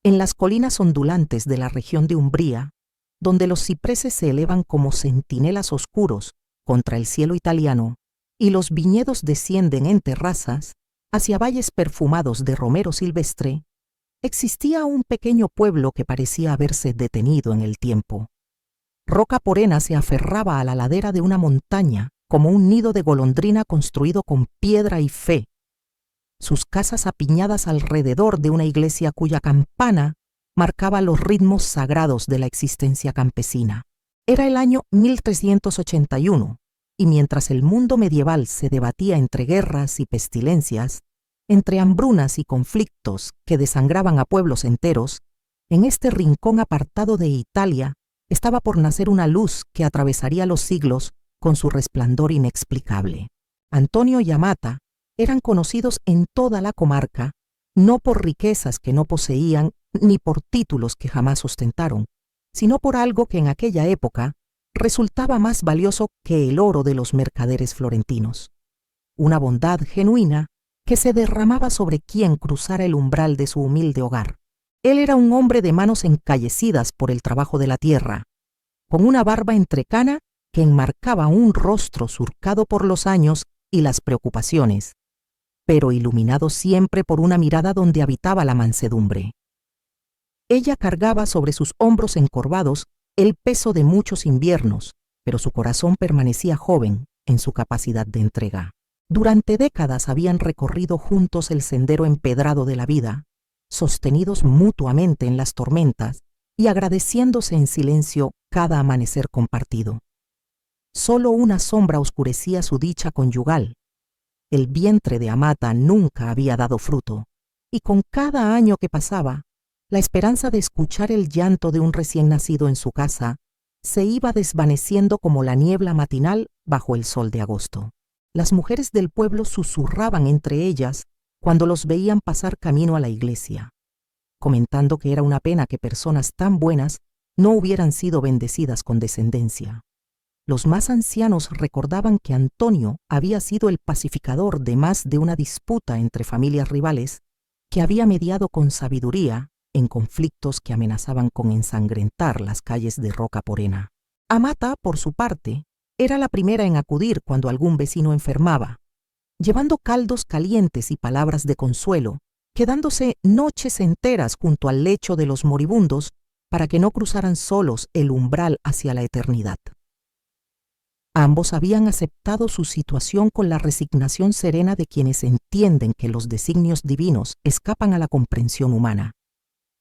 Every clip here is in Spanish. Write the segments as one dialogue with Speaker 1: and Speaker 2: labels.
Speaker 1: En las colinas ondulantes de la región de Umbría, donde los cipreses se elevan como centinelas oscuros contra el cielo italiano y los viñedos descienden en terrazas hacia valles perfumados de romero silvestre, existía un pequeño pueblo que parecía haberse detenido en el tiempo. Roca Porena se aferraba a la ladera de una montaña como un nido de golondrina construido con piedra y fe. Sus casas apiñadas alrededor de una iglesia cuya campana marcaba los ritmos sagrados de la existencia campesina. Era el año 1381, y mientras el mundo medieval se debatía entre guerras y pestilencias, entre hambrunas y conflictos que desangraban a pueblos enteros, en este rincón apartado de Italia estaba por nacer una luz que atravesaría los siglos con su resplandor inexplicable. Antonio y Amata eran conocidos en toda la comarca, no por riquezas que no poseían ni por títulos que jamás ostentaron, sino por algo que en aquella época resultaba más valioso que el oro de los mercaderes florentinos: una bondad genuina que se derramaba sobre quien cruzara el umbral de su humilde hogar. Él era un hombre de manos encallecidas por el trabajo de la tierra, con una barba entrecana que enmarcaba un rostro surcado por los años y las preocupaciones, pero iluminado siempre por una mirada donde habitaba la mansedumbre. Ella cargaba sobre sus hombros encorvados el peso de muchos inviernos, pero su corazón permanecía joven en su capacidad de entrega. Durante décadas habían recorrido juntos el sendero empedrado de la vida, sostenidos mutuamente en las tormentas y agradeciéndose en silencio cada amanecer compartido. Solo una sombra oscurecía su dicha conyugal. El vientre de Amata nunca había dado fruto, y con cada año que pasaba, la esperanza de escuchar el llanto de un recién nacido en su casa se iba desvaneciendo como la niebla matinal bajo el sol de agosto. Las mujeres del pueblo susurraban entre ellas cuando los veían pasar camino a la iglesia, comentando que era una pena que personas tan buenas no hubieran sido bendecidas con descendencia. Los más ancianos recordaban que Antonio había sido el pacificador de más de una disputa entre familias rivales, que había mediado con sabiduría en conflictos que amenazaban con ensangrentar las calles de Roca Porena. Amata, por su parte, era la primera en acudir cuando algún vecino enfermaba, llevando caldos calientes y palabras de consuelo, quedándose noches enteras junto al lecho de los moribundos para que no cruzaran solos el umbral hacia la eternidad. Ambos habían aceptado su situación con la resignación serena de quienes entienden que los designios divinos escapan a la comprensión humana,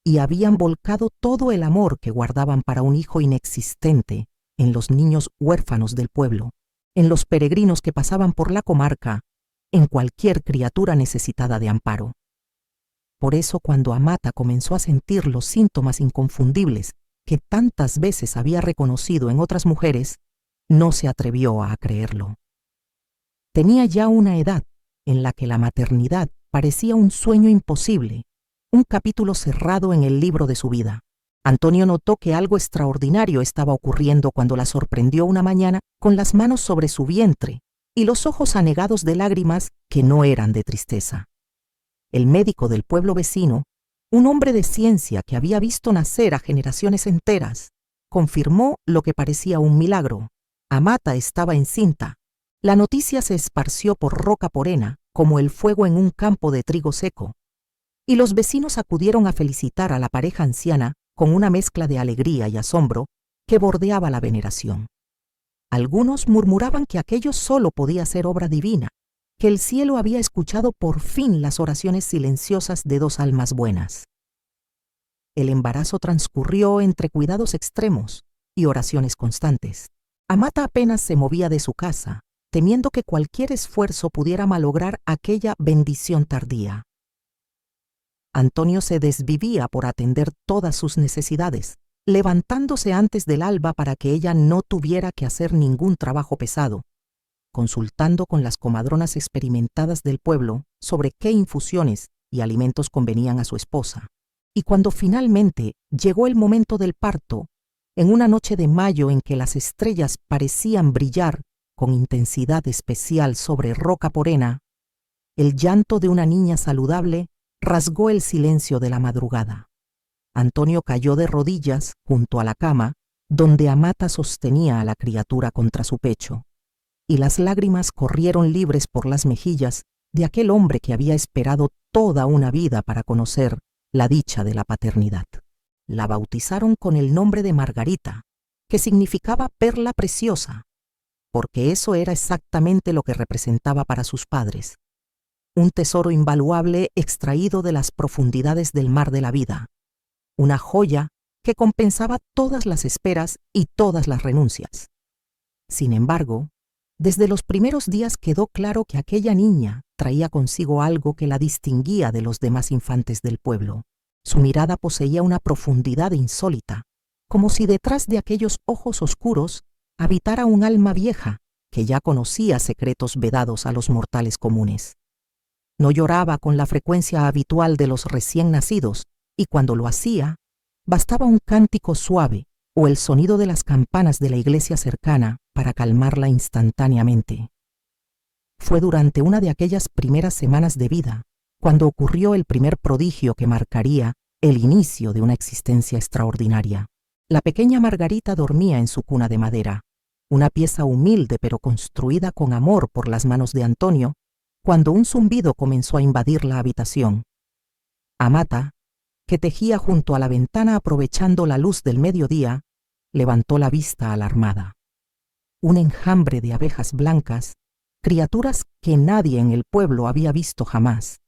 Speaker 1: y habían volcado todo el amor que guardaban para un hijo inexistente en los niños huérfanos del pueblo, en los peregrinos que pasaban por la comarca, en cualquier criatura necesitada de amparo. Por eso, cuando Amata comenzó a sentir los síntomas inconfundibles que tantas veces había reconocido en otras mujeres, no se atrevió a creerlo. Tenía ya una edad en la que la maternidad parecía un sueño imposible, un capítulo cerrado en el libro de su vida. Antonio notó que algo extraordinario estaba ocurriendo cuando la sorprendió una mañana con las manos sobre su vientre y los ojos anegados de lágrimas que no eran de tristeza. El médico del pueblo vecino, un hombre de ciencia que había visto nacer a generaciones enteras, confirmó lo que parecía un milagro. Amata estaba encinta. La noticia se esparció por Roca Porena como el fuego en un campo de trigo seco, y los vecinos acudieron a felicitar a la pareja anciana con una mezcla de alegría y asombro que bordeaba la veneración. Algunos murmuraban que aquello solo podía ser obra divina, que el cielo había escuchado por fin las oraciones silenciosas de dos almas buenas. El embarazo transcurrió entre cuidados extremos y oraciones constantes. Amata apenas se movía de su casa, temiendo que cualquier esfuerzo pudiera malograr aquella bendición tardía. Antonio se desvivía por atender todas sus necesidades, levantándose antes del alba para que ella no tuviera que hacer ningún trabajo pesado, consultando con las comadronas experimentadas del pueblo sobre qué infusiones y alimentos convenían a su esposa. Y cuando finalmente llegó el momento del parto, en una noche de mayo en que las estrellas parecían brillar con intensidad especial sobre Roca Porena, el llanto de una niña saludable rasgó el silencio de la madrugada. Antonio cayó de rodillas junto a la cama donde Amata sostenía a la criatura contra su pecho, y las lágrimas corrieron libres por las mejillas de aquel hombre que había esperado toda una vida para conocer la dicha de la paternidad. La bautizaron con el nombre de Margarita, que significaba perla preciosa, porque eso era exactamente lo que representaba para sus padres, un tesoro invaluable extraído de las profundidades del mar de la vida, una joya que compensaba todas las esperas y todas las renuncias. Sin embargo, desde los primeros días quedó claro que aquella niña traía consigo algo que la distinguía de los demás infantes del pueblo. Su mirada poseía una profundidad insólita, como si detrás de aquellos ojos oscuros habitara un alma vieja que ya conocía secretos vedados a los mortales comunes. No lloraba con la frecuencia habitual de los recién nacidos, y cuando lo hacía, bastaba un cántico suave o el sonido de las campanas de la iglesia cercana para calmarla instantáneamente. Fue durante una de aquellas primeras semanas de vida cuando ocurrió el primer prodigio que marcaría el inicio de una existencia extraordinaria. La pequeña Margarita dormía en su cuna de madera, una pieza humilde pero construida con amor por las manos de Antonio, cuando un zumbido comenzó a invadir la habitación. Amata, que tejía junto a la ventana aprovechando la luz del mediodía, levantó la vista alarmada. Un enjambre de abejas blancas, criaturas que nadie en el pueblo había visto jamás,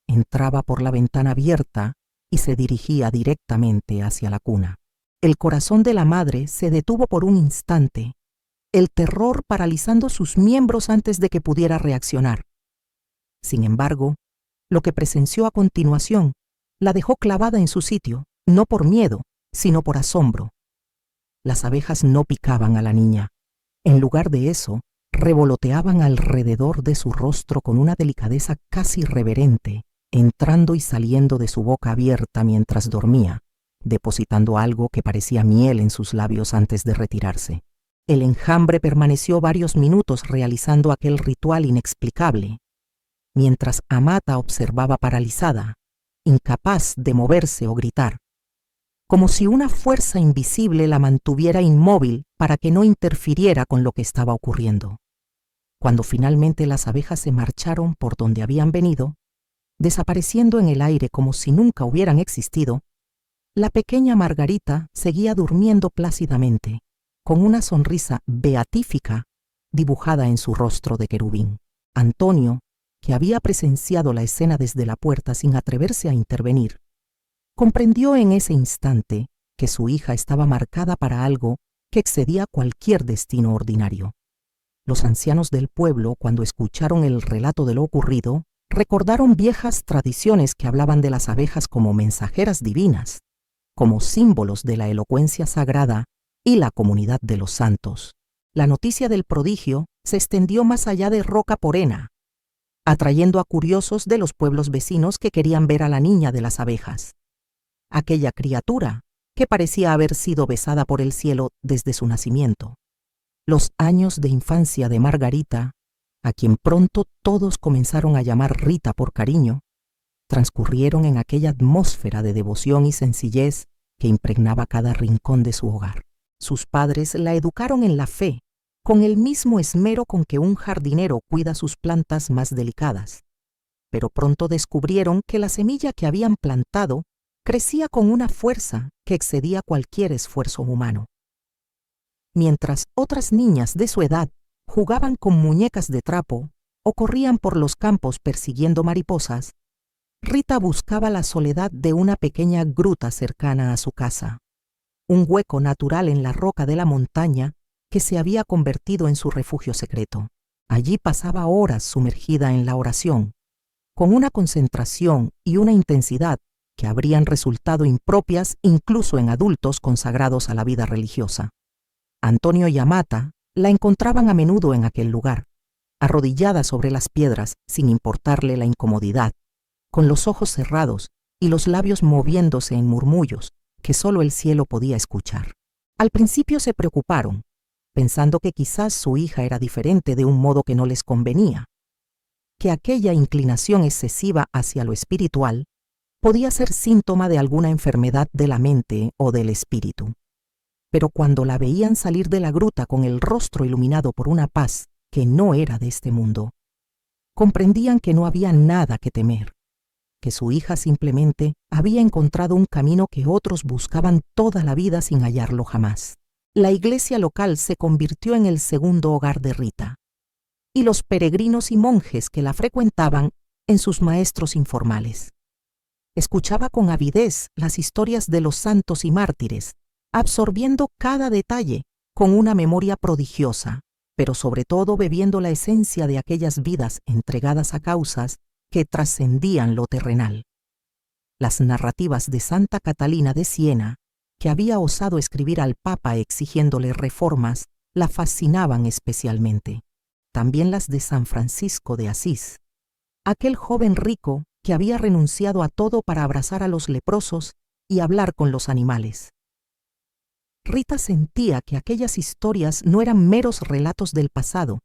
Speaker 1: entraba por la ventana abierta y se dirigía directamente hacia la cuna. El corazón de la madre se detuvo por un instante, el terror paralizando sus miembros antes de que pudiera reaccionar. Sin embargo, lo que presenció a continuación la dejó clavada en su sitio, no por miedo, sino por asombro. Las abejas no picaban a la niña. En lugar de eso, revoloteaban alrededor de su rostro con una delicadeza casi reverente, entrando y saliendo de su boca abierta mientras dormía, depositando algo que parecía miel en sus labios antes de retirarse. El enjambre permaneció varios minutos realizando aquel ritual inexplicable, mientras Amata observaba paralizada, incapaz de moverse o gritar, como si una fuerza invisible la mantuviera inmóvil para que no interfiriera con lo que estaba ocurriendo. Cuando finalmente las abejas se marcharon por donde habían venido, desapareciendo en el aire como si nunca hubieran existido, la pequeña Margarita seguía durmiendo plácidamente, con una sonrisa beatífica dibujada en su rostro de querubín. Antonio, que había presenciado la escena desde la puerta sin atreverse a intervenir, comprendió en ese instante que su hija estaba marcada para algo que excedía cualquier destino ordinario. Los ancianos del pueblo, cuando escucharon el relato de lo ocurrido, recordaron viejas tradiciones que hablaban de las abejas como mensajeras divinas, como símbolos de la elocuencia sagrada y la comunidad de los santos. La noticia del prodigio se extendió más allá de Roca Porena, atrayendo a curiosos de los pueblos vecinos que querían ver a la niña de las abejas, aquella criatura que parecía haber sido besada por el cielo desde su nacimiento. Los años de infancia de Margarita, a quien pronto todos comenzaron a llamar Rita por cariño, transcurrieron en aquella atmósfera de devoción y sencillez que impregnaba cada rincón de su hogar. Sus padres la educaron en la fe, con el mismo esmero con que un jardinero cuida sus plantas más delicadas, pero pronto descubrieron que la semilla que habían plantado crecía con una fuerza que excedía cualquier esfuerzo humano. Mientras otras niñas de su edad jugaban con muñecas de trapo o corrían por los campos persiguiendo mariposas, Rita buscaba la soledad de una pequeña gruta cercana a su casa, un hueco natural en la roca de la montaña que se había convertido en su refugio secreto. Allí pasaba horas sumergida en la oración, con una concentración y una intensidad que habrían resultado impropias incluso en adultos consagrados a la vida religiosa. Antonio y Amata la encontraban a menudo en aquel lugar, arrodillada sobre las piedras sin importarle la incomodidad, con los ojos cerrados y los labios moviéndose en murmullos que solo el cielo podía escuchar. Al principio se preocuparon, pensando que quizás su hija era diferente de un modo que no les convenía, que aquella inclinación excesiva hacia lo espiritual podía ser síntoma de alguna enfermedad de la mente o del espíritu. Pero cuando la veían salir de la gruta con el rostro iluminado por una paz que no era de este mundo, comprendían que no había nada que temer, que su hija simplemente había encontrado un camino que otros buscaban toda la vida sin hallarlo jamás. La iglesia local se convirtió en el segundo hogar de Rita, y los peregrinos y monjes que la frecuentaban en sus maestros informales. Escuchaba con avidez las historias de los santos y mártires, absorbiendo cada detalle con una memoria prodigiosa, pero sobre todo bebiendo la esencia de aquellas vidas entregadas a causas que trascendían lo terrenal. Las narrativas de Santa Catalina de Siena, que había osado escribir al Papa exigiéndole reformas, la fascinaban especialmente. También las de San Francisco de Asís, aquel joven rico que había renunciado a todo para abrazar a los leprosos y hablar con los animales. Rita sentía que aquellas historias no eran meros relatos del pasado,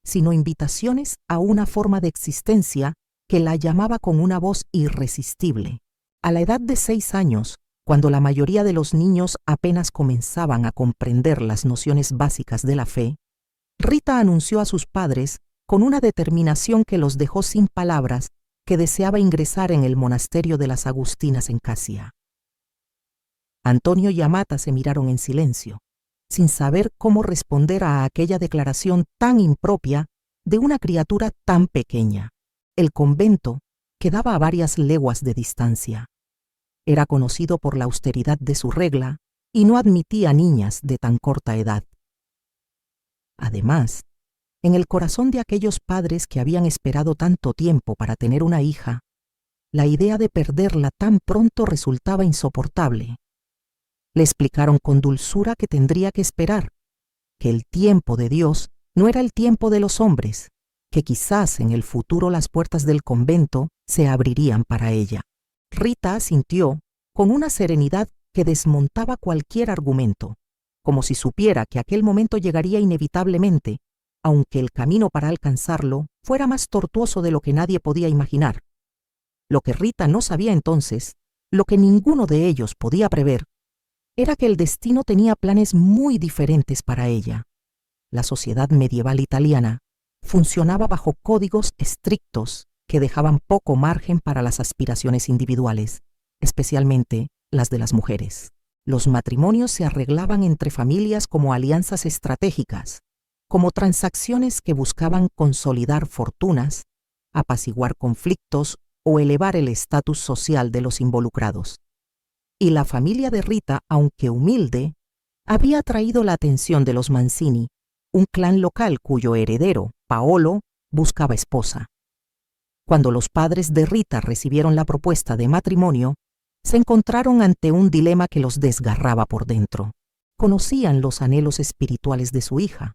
Speaker 1: sino invitaciones a una forma de existencia que la llamaba con una voz irresistible. A la edad de 6 años, cuando la mayoría de los niños apenas comenzaban a comprender las nociones básicas de la fe, Rita anunció a sus padres, con una determinación que los dejó sin palabras, que deseaba ingresar en el monasterio de las Agustinas en Casia. Antonio y Amata se miraron en silencio, sin saber cómo responder a aquella declaración tan impropia de una criatura tan pequeña. El convento quedaba a varias leguas de distancia. Era conocido por la austeridad de su regla y no admitía niñas de tan corta edad. Además, en el corazón de aquellos padres que habían esperado tanto tiempo para tener una hija, la idea de perderla tan pronto resultaba insoportable. Le explicaron con dulzura que tendría que esperar, que el tiempo de Dios no era el tiempo de los hombres, que quizás en el futuro las puertas del convento se abrirían para ella. Rita asintió con una serenidad que desmontaba cualquier argumento, como si supiera que aquel momento llegaría inevitablemente, aunque el camino para alcanzarlo fuera más tortuoso de lo que nadie podía imaginar. Lo que Rita no sabía entonces, lo que ninguno de ellos podía prever, era que el destino tenía planes muy diferentes para ella. La sociedad medieval italiana funcionaba bajo códigos estrictos que dejaban poco margen para las aspiraciones individuales, especialmente las de las mujeres. Los matrimonios se arreglaban entre familias como alianzas estratégicas, como transacciones que buscaban consolidar fortunas, apaciguar conflictos o elevar el estatus social de los involucrados. Y la familia de Rita, aunque humilde, había atraído la atención de los Mancini, un clan local cuyo heredero, Paolo, buscaba esposa. Cuando los padres de Rita recibieron la propuesta de matrimonio, se encontraron ante un dilema que los desgarraba por dentro. Conocían los anhelos espirituales de su hija,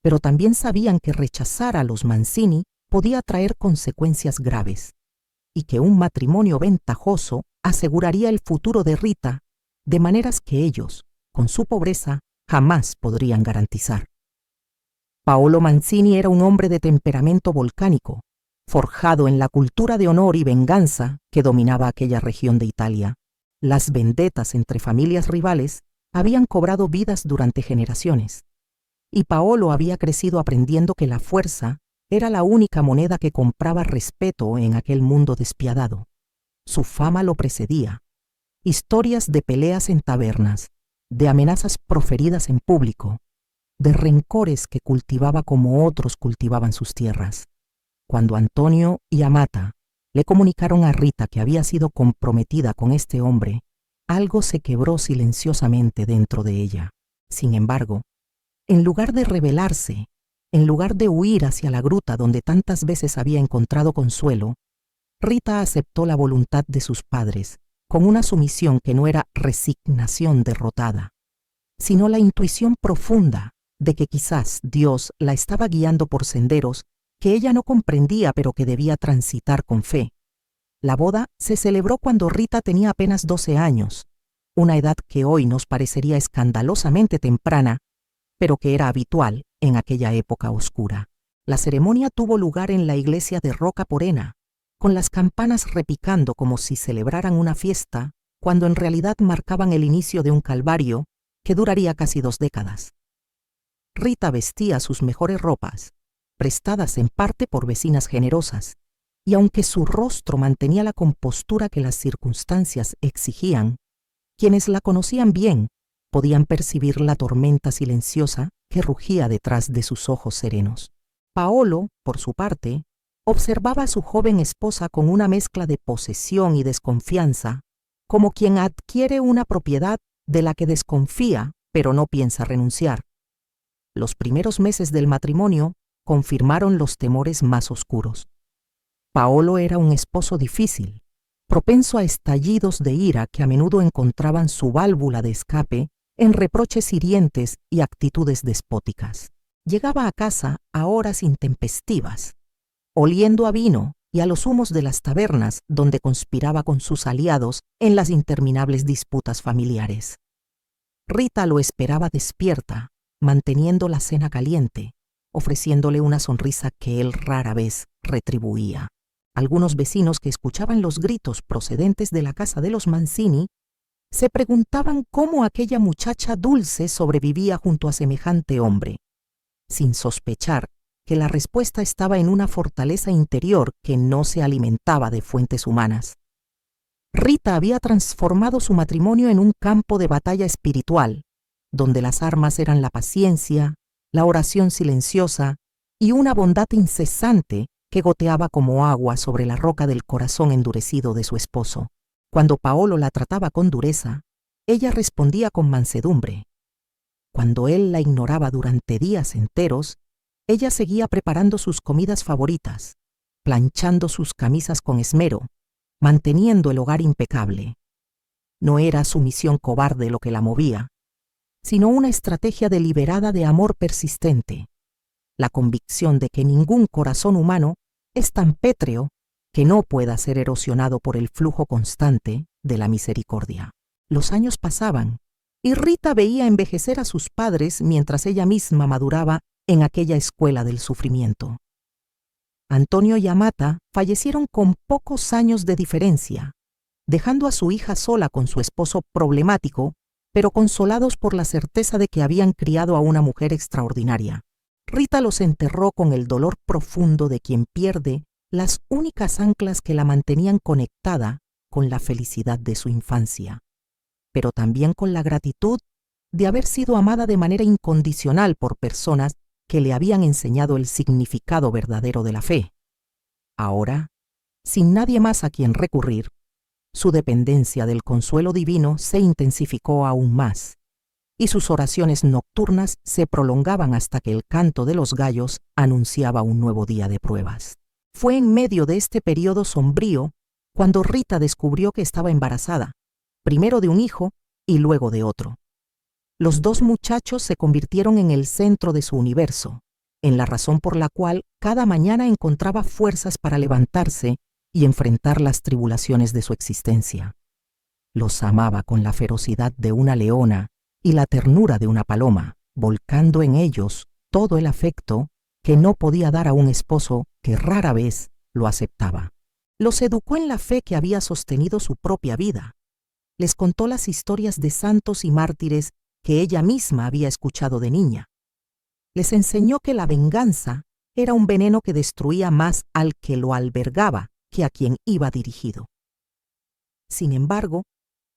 Speaker 1: pero también sabían que rechazar a los Mancini podía traer consecuencias graves, y que un matrimonio ventajoso aseguraría el futuro de Rita de maneras que ellos, con su pobreza, jamás podrían garantizar. Paolo Mancini era un hombre de temperamento volcánico, forjado en la cultura de honor y venganza que dominaba aquella región de Italia. Las vendetas entre familias rivales habían cobrado vidas durante generaciones, y Paolo había crecido aprendiendo que la fuerza era la única moneda que compraba respeto en aquel mundo despiadado. Su fama lo precedía. Historias de peleas en tabernas, de amenazas proferidas en público, de rencores que cultivaba como otros cultivaban sus tierras. Cuando Antonio y Amata le comunicaron a Rita que había sido comprometida con este hombre, algo se quebró silenciosamente dentro de ella. Sin embargo, en lugar de rebelarse, en lugar de huir hacia la gruta donde tantas veces había encontrado consuelo, Rita aceptó la voluntad de sus padres con una sumisión que no era resignación derrotada, sino la intuición profunda de que quizás Dios la estaba guiando por senderos que ella no comprendía pero que debía transitar con fe. La boda se celebró cuando Rita tenía apenas 12 años, una edad que hoy nos parecería escandalosamente temprana, pero que era habitual en aquella época oscura. La ceremonia tuvo lugar en la iglesia de Rocca Porena, con las campanas repicando como si celebraran una fiesta, cuando en realidad marcaban el inicio de un calvario que duraría casi 2 décadas. Rita vestía sus mejores ropas, prestadas en parte por vecinas generosas, y aunque su rostro mantenía la compostura que las circunstancias exigían, quienes la conocían bien podían percibir la tormenta silenciosa que rugía detrás de sus ojos serenos. Paolo, por su parte, observaba a su joven esposa con una mezcla de posesión y desconfianza, como quien adquiere una propiedad de la que desconfía, pero no piensa renunciar. Los primeros meses del matrimonio confirmaron los temores más oscuros. Paolo era un esposo difícil, propenso a estallidos de ira que a menudo encontraban su válvula de escape en reproches hirientes y actitudes despóticas. Llegaba a casa a horas intempestivas, oliendo a vino y a los humos de las tabernas donde conspiraba con sus aliados en las interminables disputas familiares. Rita lo esperaba despierta, manteniendo la cena caliente, ofreciéndole una sonrisa que él rara vez retribuía. Algunos vecinos que escuchaban los gritos procedentes de la casa de los Mancini se preguntaban cómo aquella muchacha dulce sobrevivía junto a semejante hombre, sin sospechar que la respuesta estaba en una fortaleza interior que no se alimentaba de fuentes humanas. Rita había transformado su matrimonio en un campo de batalla espiritual, donde las armas eran la paciencia, la oración silenciosa y una bondad incesante que goteaba como agua sobre la roca del corazón endurecido de su esposo. Cuando Paolo la trataba con dureza, ella respondía con mansedumbre. Cuando él la ignoraba durante días enteros, ella seguía preparando sus comidas favoritas, planchando sus camisas con esmero, manteniendo el hogar impecable. No era sumisión cobarde lo que la movía, sino una estrategia deliberada de amor persistente, la convicción de que ningún corazón humano es tan pétreo que no pueda ser erosionado por el flujo constante de la misericordia. Los años pasaban y Rita veía envejecer a sus padres mientras ella misma maduraba en aquella escuela del sufrimiento. Antonio y Amata fallecieron con pocos años de diferencia, dejando a su hija sola con su esposo problemático, pero consolados por la certeza de que habían criado a una mujer extraordinaria. Rita los enterró con el dolor profundo de quien pierde las únicas anclas que la mantenían conectada con la felicidad de su infancia, pero también con la gratitud de haber sido amada de manera incondicional por personas que le habían enseñado el significado verdadero de la fe. Ahora, sin nadie más a quien recurrir, su dependencia del consuelo divino se intensificó aún más, y sus oraciones nocturnas se prolongaban hasta que el canto de los gallos anunciaba un nuevo día de pruebas. Fue en medio de este periodo sombrío cuando Rita descubrió que estaba embarazada, primero de un hijo y luego de otro. Los 2 muchachos se convirtieron en el centro de su universo, en la razón por la cual cada mañana encontraba fuerzas para levantarse y enfrentar las tribulaciones de su existencia. Los amaba con la ferocidad de una leona y la ternura de una paloma, volcando en ellos todo el afecto que no podía dar a un esposo que rara vez lo aceptaba. Los educó en la fe que había sostenido su propia vida. Les contó las historias de santos y mártires que ella misma había escuchado de niña. Les enseñó que la venganza era un veneno que destruía más al que lo albergaba que a quien iba dirigido. Sin embargo,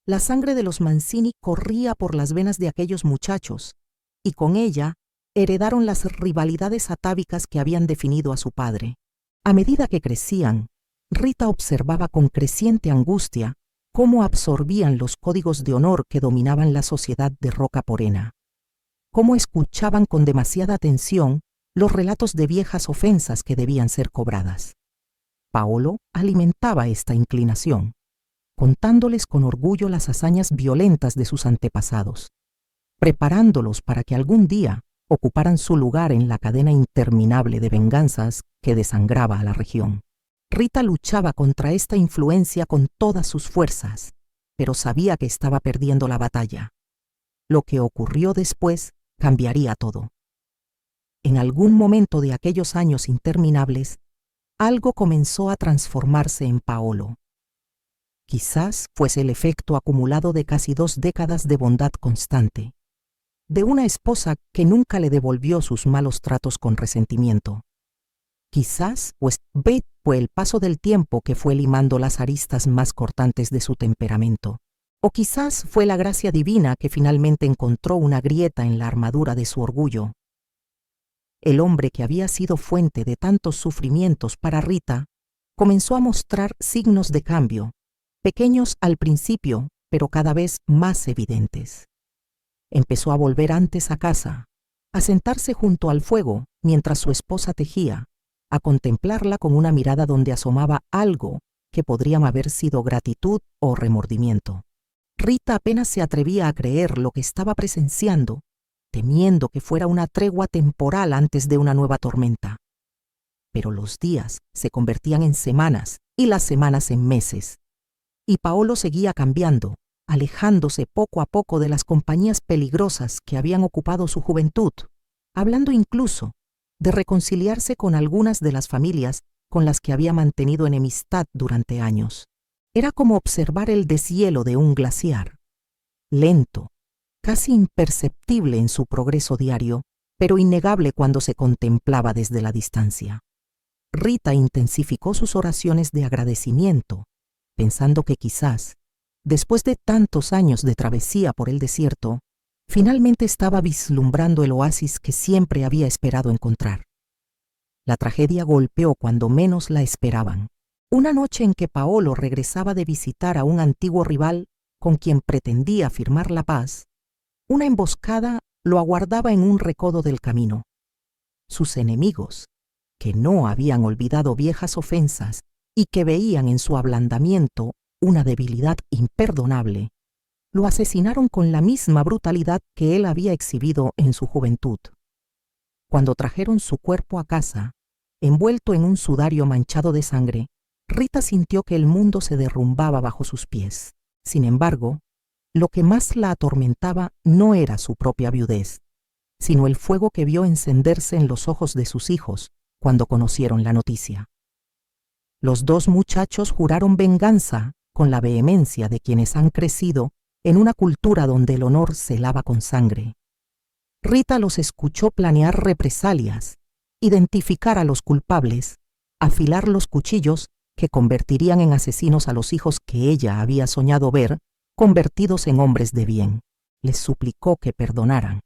Speaker 1: la sangre de los Mancini corría por las venas de aquellos muchachos, y con ella heredaron las rivalidades atávicas que habían definido a su padre. A medida que crecían, Rita observaba con creciente angustia cómo absorbían los códigos de honor que dominaban la sociedad de Roca Porena, cómo escuchaban con demasiada atención los relatos de viejas ofensas que debían ser cobradas. Paolo alimentaba esta inclinación, contándoles con orgullo las hazañas violentas de sus antepasados, preparándolos para que algún día ocuparan su lugar en la cadena interminable de venganzas que desangraba a la región. Rita luchaba contra esta influencia con todas sus fuerzas, pero sabía que estaba perdiendo la batalla. Lo que ocurrió después cambiaría todo. En algún momento de aquellos años interminables, algo comenzó a transformarse en Paolo. Quizás fuese el efecto acumulado de casi 2 décadas de bondad constante, de una esposa que nunca le devolvió sus malos tratos con resentimiento. Quizás, pues, fue el paso del tiempo que fue limando las aristas más cortantes de su temperamento. O quizás fue la gracia divina que finalmente encontró una grieta en la armadura de su orgullo. El hombre que había sido fuente de tantos sufrimientos para Rita comenzó a mostrar signos de cambio, pequeños al principio, pero cada vez más evidentes. Empezó a volver antes a casa, a sentarse junto al fuego mientras su esposa tejía, a contemplarla con una mirada donde asomaba algo que podría haber sido gratitud o remordimiento. Rita apenas se atrevía a creer lo que estaba presenciando, temiendo que fuera una tregua temporal antes de una nueva tormenta. Pero los días se convertían en semanas y las semanas en meses. Y Paolo seguía cambiando, alejándose poco a poco de las compañías peligrosas que habían ocupado su juventud, hablando incluso de reconciliarse con algunas de las familias con las que había mantenido enemistad durante años. Era como observar el deshielo de un glaciar, lento, casi imperceptible en su progreso diario, pero innegable cuando se contemplaba desde la distancia. Rita intensificó sus oraciones de agradecimiento, pensando que quizás, después de tantos años de travesía por el desierto, finalmente estaba vislumbrando el oasis que siempre había esperado encontrar. La tragedia golpeó cuando menos la esperaban. Una noche en que Paolo regresaba de visitar a un antiguo rival con quien pretendía firmar la paz, una emboscada lo aguardaba en un recodo del camino. Sus enemigos, que no habían olvidado viejas ofensas y que veían en su ablandamiento una debilidad imperdonable, lo asesinaron con la misma brutalidad que él había exhibido en su juventud. Cuando trajeron su cuerpo a casa, envuelto en un sudario manchado de sangre, Rita sintió que el mundo se derrumbaba bajo sus pies. Sin embargo, lo que más la atormentaba no era su propia viudez, sino el fuego que vio encenderse en los ojos de sus hijos cuando conocieron la noticia. Los 2 muchachos juraron venganza con la vehemencia de quienes han crecido en una cultura donde el honor se lava con sangre. Rita los escuchó planear represalias, identificar a los culpables, afilar los cuchillos que convertirían en asesinos a los hijos que ella había soñado ver convertidos en hombres de bien. Les suplicó que perdonaran.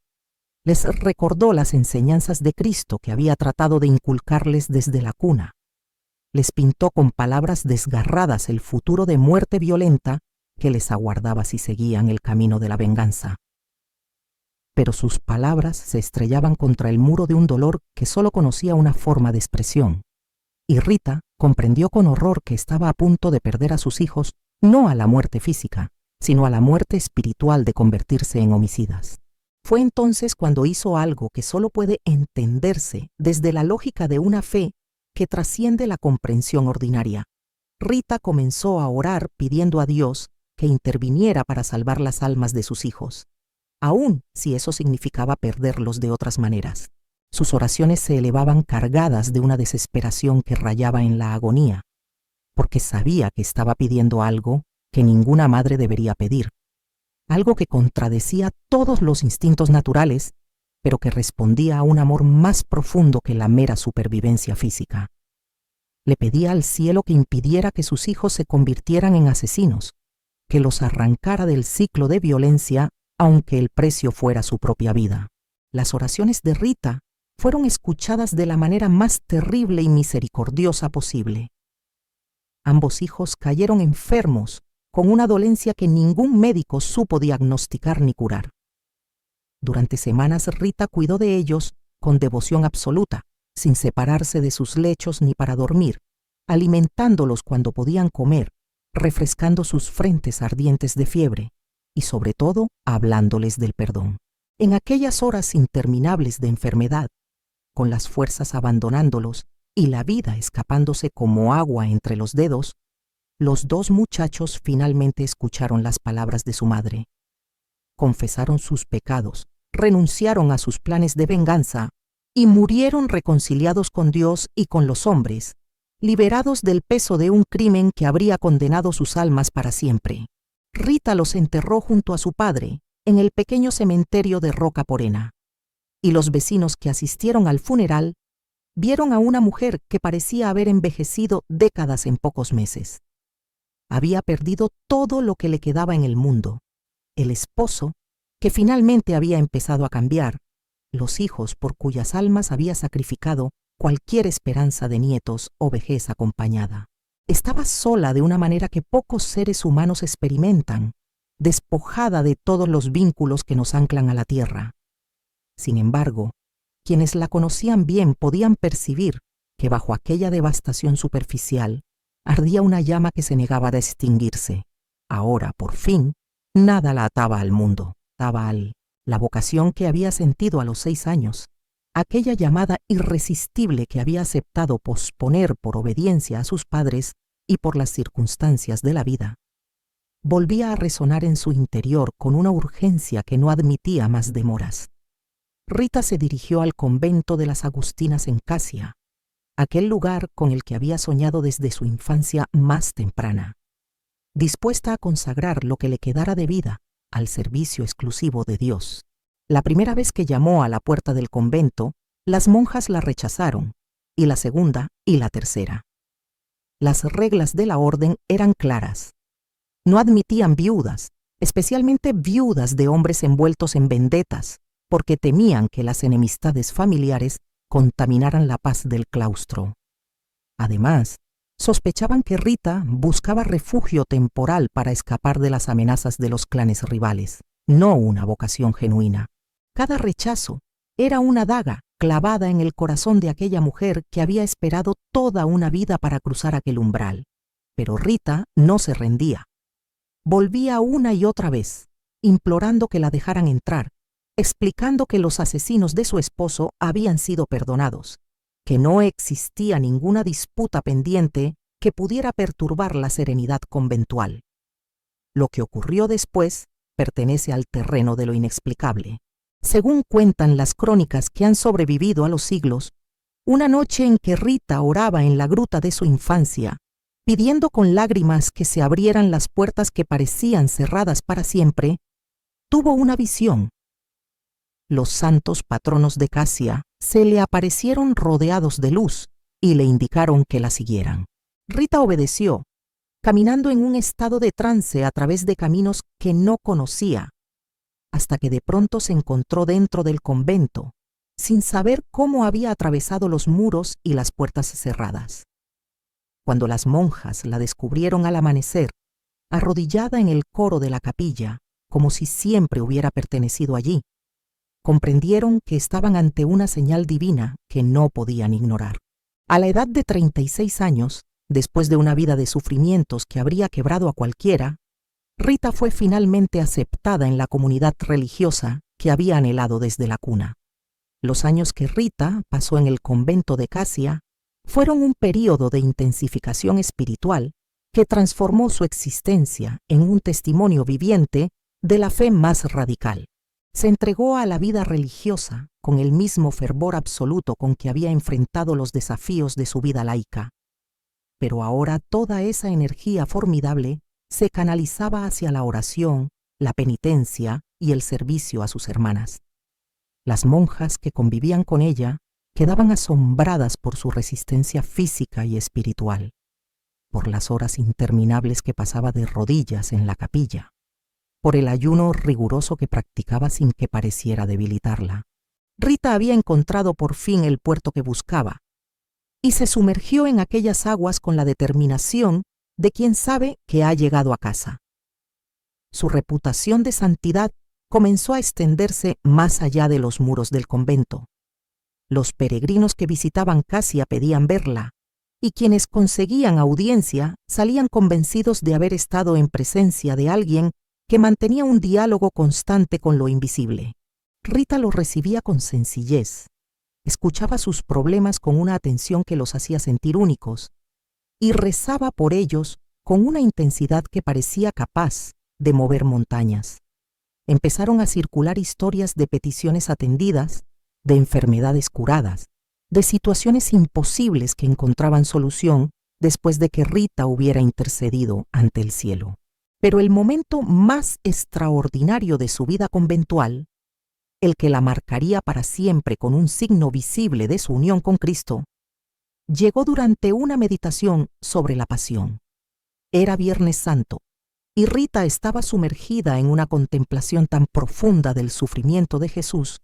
Speaker 1: Les recordó las enseñanzas de Cristo que había tratado de inculcarles desde la cuna. Les pintó con palabras desgarradas el futuro de muerte violenta que les aguardaba si seguían el camino de la venganza. Pero sus palabras se estrellaban contra el muro de un dolor que solo conocía una forma de expresión. Y Rita comprendió con horror que estaba a punto de perder a sus hijos no a la muerte física, sino a la muerte espiritual de convertirse en homicidas. Fue entonces cuando hizo algo que solo puede entenderse desde la lógica de una fe que trasciende la comprensión ordinaria. Rita comenzó a orar pidiendo a Dios que interviniera para salvar las almas de sus hijos, aun si eso significaba perderlos de otras maneras. Sus oraciones se elevaban cargadas de una desesperación que rayaba en la agonía, porque sabía que estaba pidiendo algo que ninguna madre debería pedir, algo que contradecía todos los instintos naturales, pero que respondía a un amor más profundo que la mera supervivencia física. Le pedía al cielo que impidiera que sus hijos se convirtieran en asesinos, que los arrancara del ciclo de violencia, aunque el precio fuera su propia vida. Las oraciones de Rita fueron escuchadas de la manera más terrible y misericordiosa posible. Ambos hijos cayeron enfermos con una dolencia que ningún médico supo diagnosticar ni curar. Durante semanas Rita cuidó de ellos con devoción absoluta, sin separarse de sus lechos ni para dormir, alimentándolos cuando podían comer, refrescando sus frentes ardientes de fiebre y sobre todo hablándoles del perdón. En aquellas horas interminables de enfermedad, con las fuerzas abandonándolos y la vida escapándose como agua entre los dedos, los 2 muchachos finalmente escucharon las palabras de su madre. Confesaron sus pecados, renunciaron a sus planes de venganza y murieron reconciliados con Dios y con los hombres, liberados del peso de un crimen que habría condenado sus almas para siempre. Rita los enterró junto a su padre en el pequeño cementerio de Roca Morena, y los vecinos que asistieron al funeral vieron a una mujer que parecía haber envejecido décadas en pocos meses. Había perdido todo lo que le quedaba en el mundo: el esposo, que finalmente había empezado a cambiar, los hijos por cuyas almas había sacrificado cualquier esperanza de nietos o vejez acompañada. Estaba sola de una manera que pocos seres humanos experimentan, despojada de todos los vínculos que nos anclan a la tierra. Sin embargo, quienes la conocían bien podían percibir que bajo aquella devastación superficial ardía una llama que se negaba a extinguirse. Ahora, por fin, nada la ataba al mundo, ataba la vocación que había sentido a los 6 años, aquella llamada irresistible que había aceptado posponer por obediencia a sus padres y por las circunstancias de la vida. Volvía a resonar en su interior con una urgencia que no admitía más demoras. Rita se dirigió al convento de las Agustinas en Casia, aquel lugar con el que había soñado desde su infancia más temprana, dispuesta a consagrar lo que le quedara de vida al servicio exclusivo de Dios. La primera vez que llamó a la puerta del convento, las monjas la rechazaron, y la segunda y la tercera. Las reglas de la orden eran claras. No admitían viudas, especialmente viudas de hombres envueltos en vendetas, porque temían que las enemistades familiares contaminaran la paz del claustro. Además, sospechaban que Rita buscaba refugio temporal para escapar de las amenazas de los clanes rivales, no una vocación genuina. Cada rechazo era una daga clavada en el corazón de aquella mujer que había esperado toda una vida para cruzar aquel umbral. Pero Rita no se rendía. Volvía una y otra vez, implorando que la dejaran entrar, explicando que los asesinos de su esposo habían sido perdonados, que no existía ninguna disputa pendiente que pudiera perturbar la serenidad conventual. Lo que ocurrió después pertenece al terreno de lo inexplicable. Según cuentan las crónicas que han sobrevivido a los siglos, una noche en que Rita oraba en la gruta de su infancia, pidiendo con lágrimas que se abrieran las puertas que parecían cerradas para siempre, tuvo una visión. Los santos patronos de Casia se le aparecieron rodeados de luz y le indicaron que la siguieran. Rita obedeció, caminando en un estado de trance a través de caminos que no conocía, hasta que de pronto se encontró dentro del convento, sin saber cómo había atravesado los muros y las puertas cerradas. Cuando las monjas la descubrieron al amanecer, arrodillada en el coro de la capilla, como si siempre hubiera pertenecido allí, comprendieron que estaban ante una señal divina que no podían ignorar. A la edad de 36 años, después de una vida de sufrimientos que habría quebrado a cualquiera, Rita fue finalmente aceptada en la comunidad religiosa que había anhelado desde la cuna. Los años que Rita pasó en el convento de Casia fueron un período de intensificación espiritual que transformó su existencia en un testimonio viviente de la fe más radical. Se entregó a la vida religiosa con el mismo fervor absoluto con que había enfrentado los desafíos de su vida laica. Pero ahora toda esa energía formidable se canalizaba hacia la oración, la penitencia y el servicio a sus hermanas. Las monjas que convivían con ella quedaban asombradas por su resistencia física y espiritual, por las horas interminables que pasaba de rodillas en la capilla, por el ayuno riguroso que practicaba sin que pareciera debilitarla. Rita había encontrado por fin el puerto que buscaba y se sumergió en aquellas aguas con la determinación de quien sabe que ha llegado a casa. Su reputación de santidad comenzó a extenderse más allá de los muros del convento. Los peregrinos que visitaban Casia pedían verla, y quienes conseguían audiencia salían convencidos de haber estado en presencia de alguien que mantenía un diálogo constante con lo invisible. Rita los recibía con sencillez, escuchaba sus problemas con una atención que los hacía sentir únicos, y rezaba por ellos con una intensidad que parecía capaz de mover montañas. Empezaron a circular historias de peticiones atendidas, de enfermedades curadas, de situaciones imposibles que encontraban solución después de que Rita hubiera intercedido ante el cielo. Pero el momento más extraordinario de su vida conventual, el que la marcaría para siempre con un signo visible de su unión con Cristo, llegó durante una meditación sobre la pasión. Era Viernes Santo, y Rita estaba sumergida en una contemplación tan profunda del sufrimiento de Jesús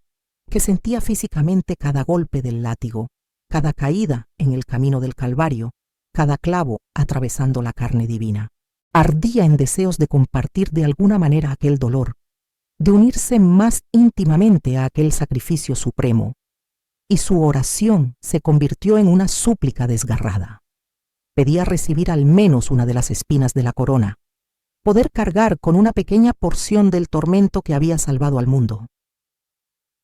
Speaker 1: que sentía físicamente cada golpe del látigo, cada caída en el camino del Calvario, cada clavo atravesando la carne divina. Ardía en deseos de compartir de alguna manera aquel dolor, de unirse más íntimamente a aquel sacrificio supremo, y su oración se convirtió en una súplica desgarrada. Pedía recibir al menos una de las espinas de la corona, poder cargar con una pequeña porción del tormento que había salvado al mundo.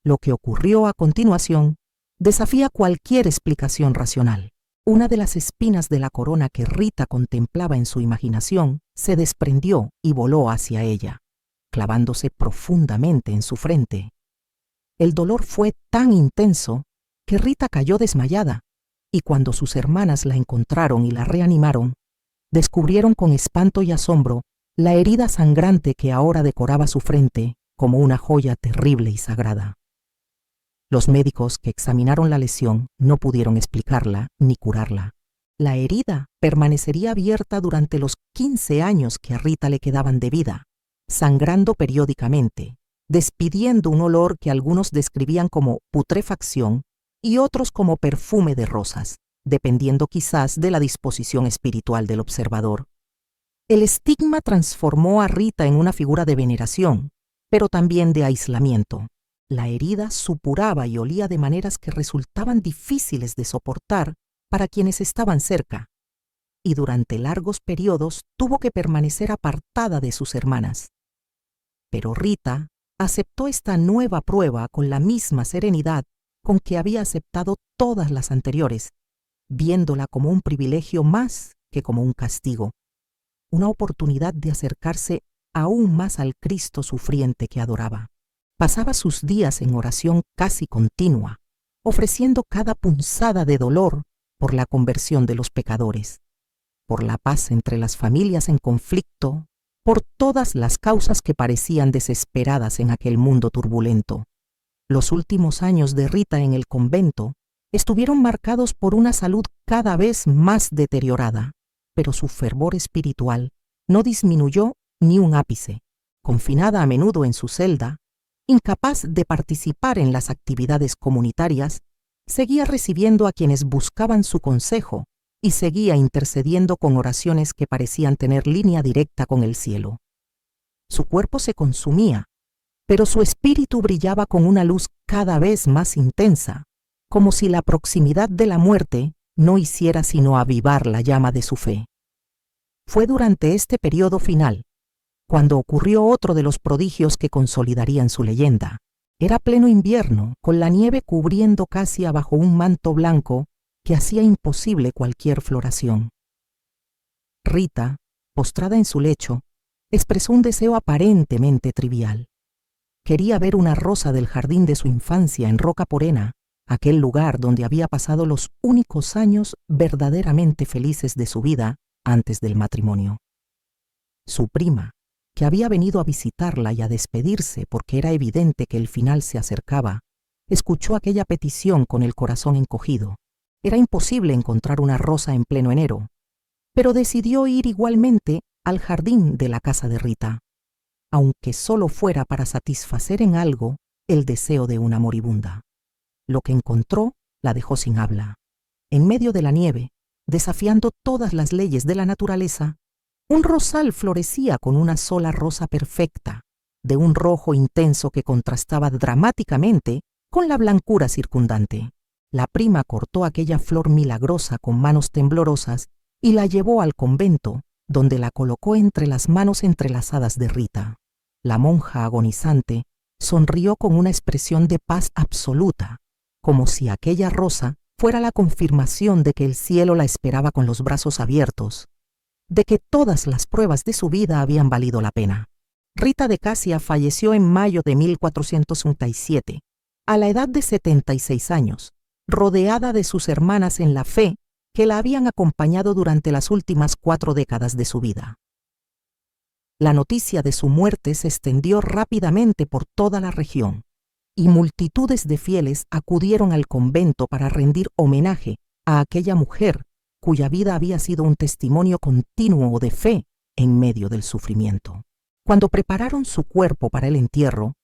Speaker 1: Lo que ocurrió a continuación desafía cualquier explicación racional. Una de las espinas de la corona que Rita contemplaba en su imaginación se desprendió y voló hacia ella, clavándose profundamente en su frente. El dolor fue tan intenso que Rita cayó desmayada, y cuando sus hermanas la encontraron y la reanimaron, descubrieron con espanto y asombro la herida sangrante que ahora decoraba su frente como una joya terrible y sagrada. Los médicos que examinaron la lesión no pudieron explicarla ni curarla. La herida permanecería abierta durante los 15 años que a Rita le quedaban de vida, sangrando periódicamente, despidiendo un olor que algunos describían como putrefacción y otros como perfume de rosas, dependiendo quizás de la disposición espiritual del observador. El estigma transformó a Rita en una figura de veneración, pero también de aislamiento. La herida supuraba y olía de maneras que resultaban difíciles de soportar para quienes estaban cerca, y durante largos periodos tuvo que permanecer apartada de sus hermanas. Pero Rita aceptó esta nueva prueba con la misma serenidad con que había aceptado todas las anteriores, viéndola como un privilegio más que como un castigo, una oportunidad de acercarse aún más al Cristo sufriente que adoraba. Pasaba sus días en oración casi continua, ofreciendo cada punzada de dolor por la conversión de los pecadores, por la paz entre las familias en conflicto, por todas las causas que parecían desesperadas en aquel mundo turbulento. Los últimos años de Rita en el convento estuvieron marcados por una salud cada vez más deteriorada, pero su fervor espiritual no disminuyó ni un ápice. Confinada a menudo en su celda, incapaz de participar en las actividades comunitarias, seguía recibiendo a quienes buscaban su consejo y seguía intercediendo con oraciones que parecían tener línea directa con el cielo. Su cuerpo se consumía, pero su espíritu brillaba con una luz cada vez más intensa, como si la proximidad de la muerte no hiciera sino avivar la llama de su fe. Fue durante este periodo final cuando ocurrió otro de los prodigios que consolidarían su leyenda. Era pleno invierno, con la nieve cubriendo casi abajo un manto blanco que hacía imposible cualquier floración. Rita, postrada en su lecho, expresó un deseo aparentemente trivial. Quería ver una rosa del jardín de su infancia en Roca Porena, aquel lugar donde había pasado los únicos años verdaderamente felices de su vida antes del matrimonio. Su prima, que había venido a visitarla y a despedirse porque era evidente que el final se acercaba, escuchó aquella petición con el corazón encogido. Era imposible encontrar una rosa en pleno enero, pero decidió ir igualmente al jardín de la casa de Rita, aunque solo fuera para satisfacer en algo el deseo de una moribunda. Lo que encontró la dejó sin habla. En medio de la nieve, desafiando todas las leyes de la naturaleza, un rosal florecía con una sola rosa perfecta, de un rojo intenso que contrastaba dramáticamente con la blancura circundante. La prima cortó aquella flor milagrosa con manos temblorosas y la llevó al convento, donde la colocó entre las manos entrelazadas de Rita. La monja agonizante sonrió con una expresión de paz absoluta, como si aquella rosa fuera la confirmación de que el cielo la esperaba con los brazos abiertos, de que todas las pruebas de su vida habían valido la pena. Rita de Casia falleció en mayo de 1437, a la edad de 76 años, rodeada de sus hermanas en la fe que la habían acompañado durante las últimas 4 décadas de su vida. La noticia de su muerte se extendió rápidamente por toda la región, y multitudes de fieles acudieron al convento para rendir homenaje a aquella mujer cuya vida había sido un testimonio continuo de fe en medio del sufrimiento. Cuando prepararon su cuerpo para el entierro,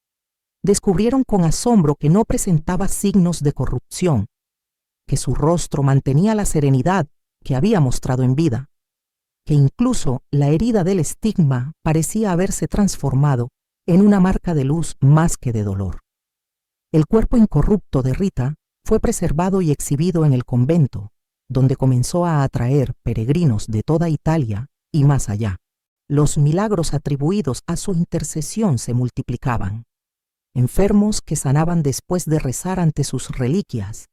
Speaker 1: descubrieron con asombro que no presentaba signos de corrupción, que su rostro mantenía la serenidad que había mostrado en vida, que incluso la herida del estigma parecía haberse transformado en una marca de luz más que de dolor. El cuerpo incorrupto de Rita fue preservado y exhibido en el convento, donde comenzó a atraer peregrinos de toda Italia y más allá. Los milagros atribuidos a su intercesión se multiplicaban. Enfermos que sanaban después de rezar ante sus reliquias,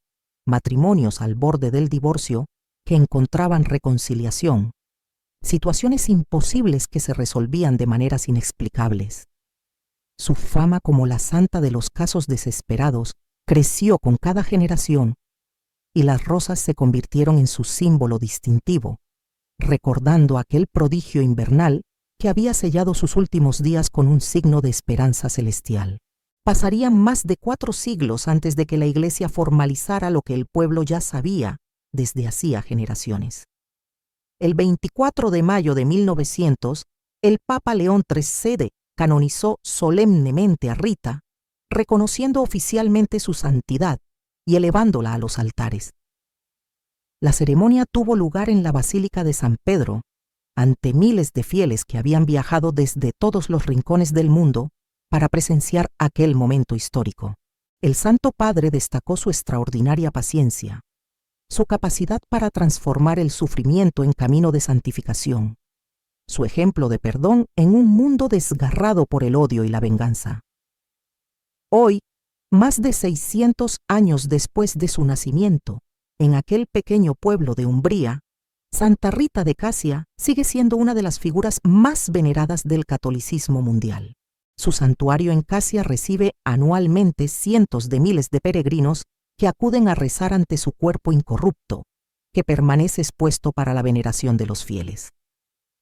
Speaker 1: matrimonios al borde del divorcio que encontraban reconciliación, situaciones imposibles que se resolvían de maneras inexplicables. Su fama como la santa de los casos desesperados creció con cada generación y las rosas se convirtieron en su símbolo distintivo, recordando aquel prodigio invernal que había sellado sus últimos días con un signo de esperanza celestial. Pasarían más de 4 siglos antes de que la Iglesia formalizara lo que el pueblo ya sabía desde hacía generaciones. El 24 de mayo de 1900, el Papa León XIII canonizó solemnemente a Rita, reconociendo oficialmente su santidad y elevándola a los altares. La ceremonia tuvo lugar en la Basílica de San Pedro, ante miles de fieles que habían viajado desde todos los rincones del mundo para presenciar aquel momento histórico. El Santo Padre destacó su extraordinaria paciencia, su capacidad para transformar el sufrimiento en camino de santificación, su ejemplo de perdón en un mundo desgarrado por el odio y la venganza. Hoy, más de 600 años después de su nacimiento, en aquel pequeño pueblo de Umbría, Santa Rita de Casia sigue siendo una de las figuras más veneradas del catolicismo mundial. Su santuario en Casia recibe anualmente cientos de miles de peregrinos que acuden a rezar ante su cuerpo incorrupto, que permanece expuesto para la veneración de los fieles.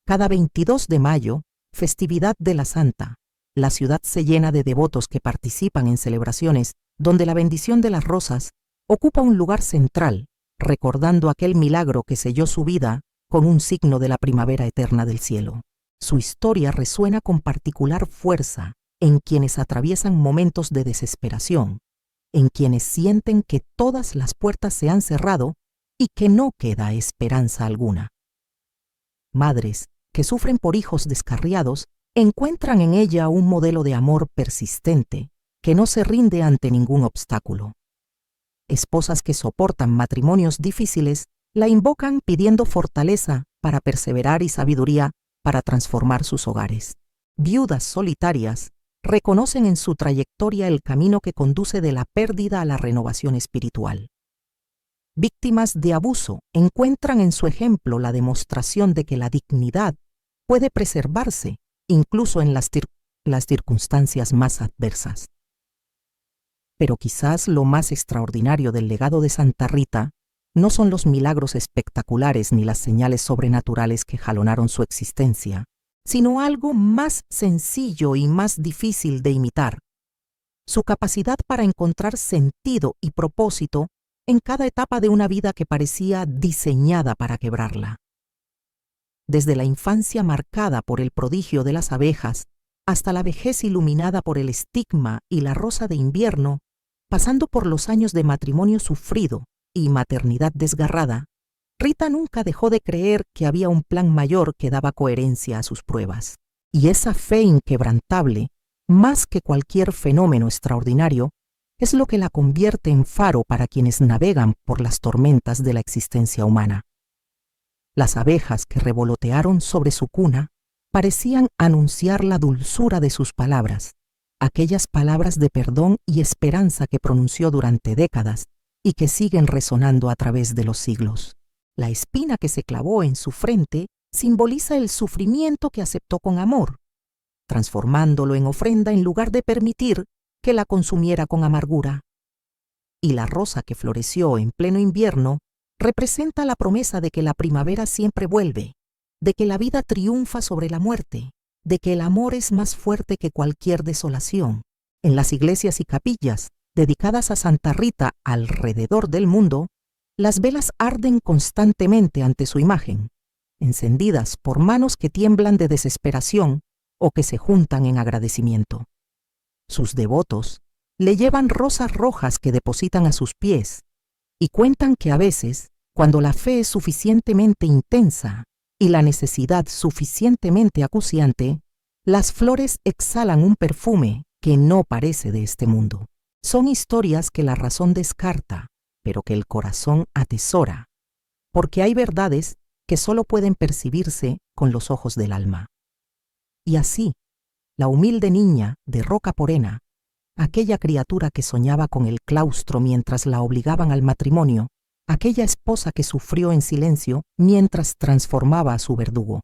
Speaker 1: Cada 22 de mayo, festividad de la Santa, la ciudad se llena de devotos que participan en celebraciones donde la bendición de las rosas ocupa un lugar central, recordando aquel milagro que selló su vida con un signo de la primavera eterna del cielo. Su historia resuena con particular fuerza en quienes atraviesan momentos de desesperación, en quienes sienten que todas las puertas se han cerrado y que no queda esperanza alguna. Madres que sufren por hijos descarriados encuentran en ella un modelo de amor persistente que no se rinde ante ningún obstáculo. Esposas que soportan matrimonios difíciles la invocan pidiendo fortaleza para perseverar y sabiduría para transformar sus hogares. Viudas solitarias reconocen en su trayectoria el camino que conduce de la pérdida a la renovación espiritual. Víctimas de abuso encuentran en su ejemplo la demostración de que la dignidad puede preservarse incluso en las circunstancias más adversas. Pero quizás lo más extraordinario del legado de Santa Rita no son los milagros espectaculares ni las señales sobrenaturales que jalonaron su existencia, sino algo más sencillo y más difícil de imitar: su capacidad para encontrar sentido y propósito en cada etapa de una vida que parecía diseñada para quebrarla. Desde la infancia marcada por el prodigio de las abejas hasta la vejez iluminada por el estigma y la rosa de invierno, pasando por los años de matrimonio sufrido y maternidad desgarrada, Rita nunca dejó de creer que había un plan mayor que daba coherencia a sus pruebas. Y esa fe inquebrantable, más que cualquier fenómeno extraordinario, es lo que la convierte en faro para quienes navegan por las tormentas de la existencia humana. Las abejas que revolotearon sobre su cuna parecían anunciar la dulzura de sus palabras, aquellas palabras de perdón y esperanza que pronunció durante décadas y que siguen resonando a través de los siglos. La espina que se clavó en su frente simboliza el sufrimiento que aceptó con amor, transformándolo en ofrenda en lugar de permitir que la consumiera con amargura. y la rosa que floreció en pleno invierno representa la promesa de que la primavera siempre vuelve, de que la vida triunfa sobre la muerte, de que el amor es más fuerte que cualquier desolación. En las iglesias y capillas dedicadas a Santa Rita alrededor del mundo, las velas arden constantemente ante su imagen, encendidas por manos que tiemblan de desesperación o que se juntan en agradecimiento. Sus devotos le llevan rosas rojas que depositan a sus pies y cuentan que a veces, cuando la fe es suficientemente intensa y la necesidad suficientemente acuciante, las flores exhalan un perfume que no parece de este mundo. Son historias que la razón descarta, pero que el corazón atesora, porque hay verdades que solo pueden percibirse con los ojos del alma. Y así, la humilde niña de Roca Porena, aquella criatura que soñaba con el claustro mientras la obligaban al matrimonio, aquella esposa que sufrió en silencio mientras transformaba a su verdugo,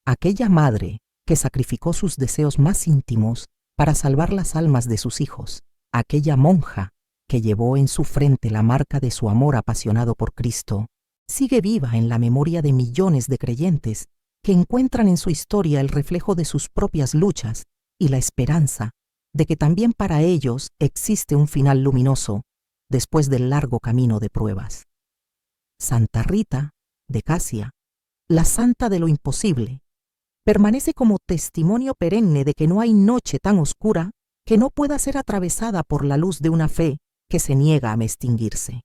Speaker 1: aquella madre que sacrificó sus deseos más íntimos para salvar las almas de sus hijos, aquella monja que llevó en su frente la marca de su amor apasionado por Cristo, sigue viva en la memoria de millones de creyentes que encuentran en su historia el reflejo de sus propias luchas y la esperanza de que también para ellos existe un final luminoso después del largo camino de pruebas. Santa Rita de Casia, la santa de lo imposible, permanece como testimonio perenne de que no hay noche tan oscura que no pueda ser atravesada por la luz de una fe que se niega a extinguirse.